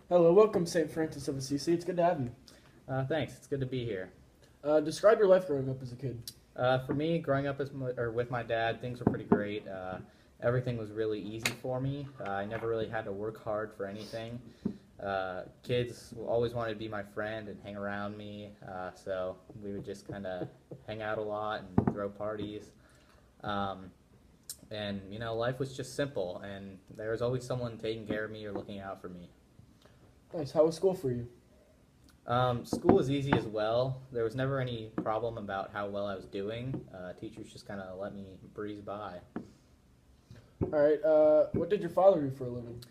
Hello, welcome St. Francis of Assisi. It's good to have you. Thanks. It's good to be here. Describe your life growing up as a kid. For me, growing up with my dad, things were pretty great. Everything was really easy for me. I never really had to work hard for anything. Kids always wanted to be my friend and hang around me, so we would just kind of hang out a lot and throw parties. Um, and life was just simple, and there was always someone taking care of me or looking out for me. Nice. How was school for you? School was easy as well. There was never any problem about how well I was doing. Teachers just kind of let me breeze by. All right. What did your father do for a living?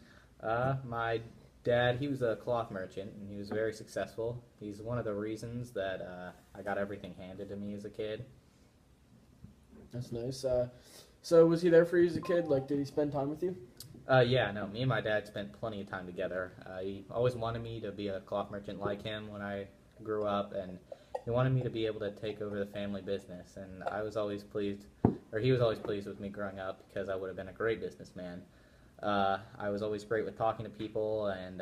My dad, he was a cloth merchant, and he was very successful. He's one of the reasons that I got everything handed to me as a kid. That's nice. So was he there for you as a kid? Like, did he spend time with you? Yeah, no, me and my dad spent plenty of time together. He always wanted me to be a cloth merchant like him when I grew up, and he wanted me to be able to take over the family business. And I was always pleased, or he was always pleased with me growing up because I would have been a great businessman. I was always great with talking to people and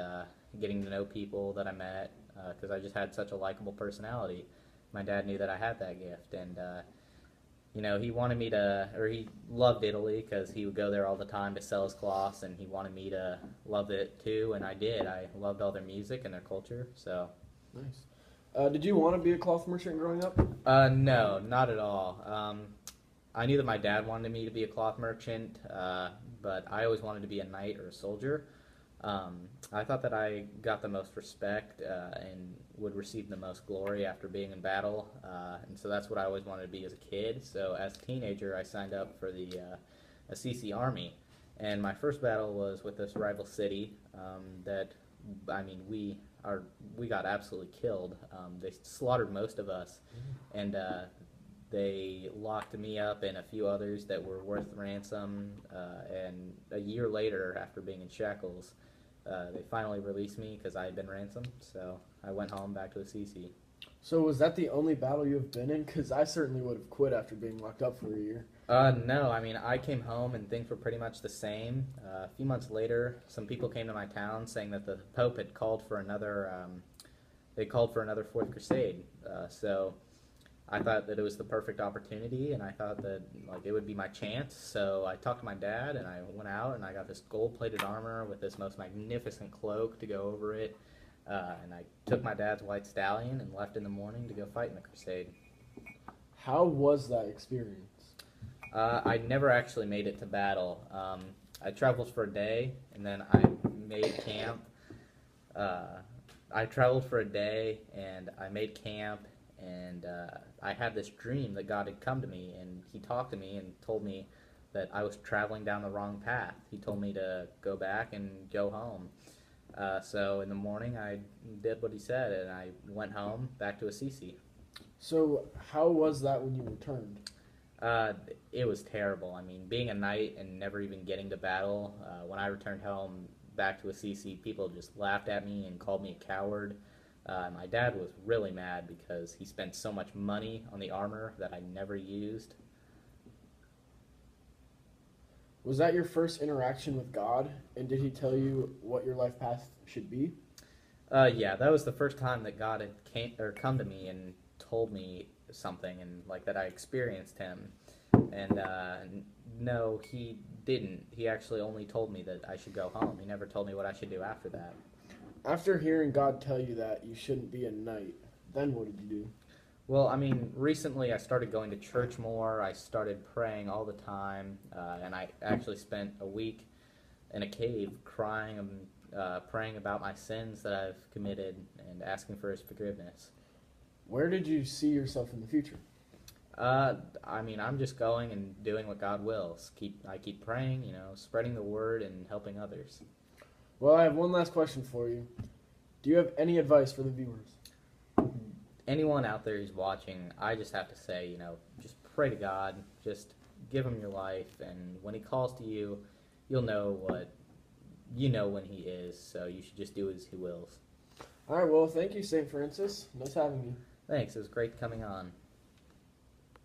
getting to know people that I met because I just had such a likable personality. My dad knew that I had that gift, and he wanted me to, or he loved Italy because he would go there all the time to sell his cloths, and he wanted me to love it too, and I did. I loved all their music and their culture, so. Nice. Did you want to be a cloth merchant growing up? No, not at all. I knew that my dad wanted me to be a cloth merchant, but I always wanted to be a knight or a soldier. I thought that I got the most respect and would receive the most glory after being in battle, and so that's what I always wanted to be as a kid. So as a teenager, I signed up for the Assisi Army, and my first battle was with this rival city that, I mean, we got absolutely killed. They slaughtered most of us, and they locked me up and a few others that were worth ransom, and a year later, after being in shackles, they finally released me because I had been ransomed, so I went home back to Assisi. So was that the only battle you've been in? Because I certainly would have quit after being locked up for a year. No, I mean, I came home and things were pretty much the same. A few months later, some people came to my town saying that the Pope had called for another Fourth Crusade, so I thought that it was the perfect opportunity, and I thought that it would be my chance. So I talked to my dad, and I went out, and I got this gold-plated armor with this most magnificent cloak to go over it. And I took my dad's white stallion and left in the morning to go fight in the crusade. How was that experience? I never actually made it to battle. I traveled for a day, and then I made camp. I traveled for a day, and I made camp. And I had this dream that God had come to me, and he talked to me and told me that I was traveling down the wrong path. He told me to go back and go home. So in the morning, I did what he said, and I went home, back to Assisi. So how was that when you returned? It was terrible. I mean, being a knight and never even getting to battle, when I returned home back to Assisi, people just laughed at me and called me a coward. My dad was really mad because he spent so much money on the armor that I never used. Was that your first interaction with God, and did he tell you what your life path should be? Yeah, that was the first time that God had come to me and told me something, and that I experienced him. And no, he didn't. He actually only told me that I should go home. He never told me what I should do after that. After hearing God tell you that you shouldn't be a knight, then what did you do? Well, I mean, recently I started going to church more. I started praying all the time, and I actually spent a week in a cave crying and praying about my sins that I've committed and asking for his forgiveness. Where did you see yourself in the future? I mean, I'm just going and doing what God wills. I keep praying, spreading the word and helping others. Well, I have one last question for you. Do you have any advice for the viewers? Anyone out there who's watching, I just have to say, just pray to God. Just give him your life, and when he calls to you, you'll know when he is, so you should just do as he wills. All right, well, thank you, St. Francis. Nice having you. Thanks. It was great coming on.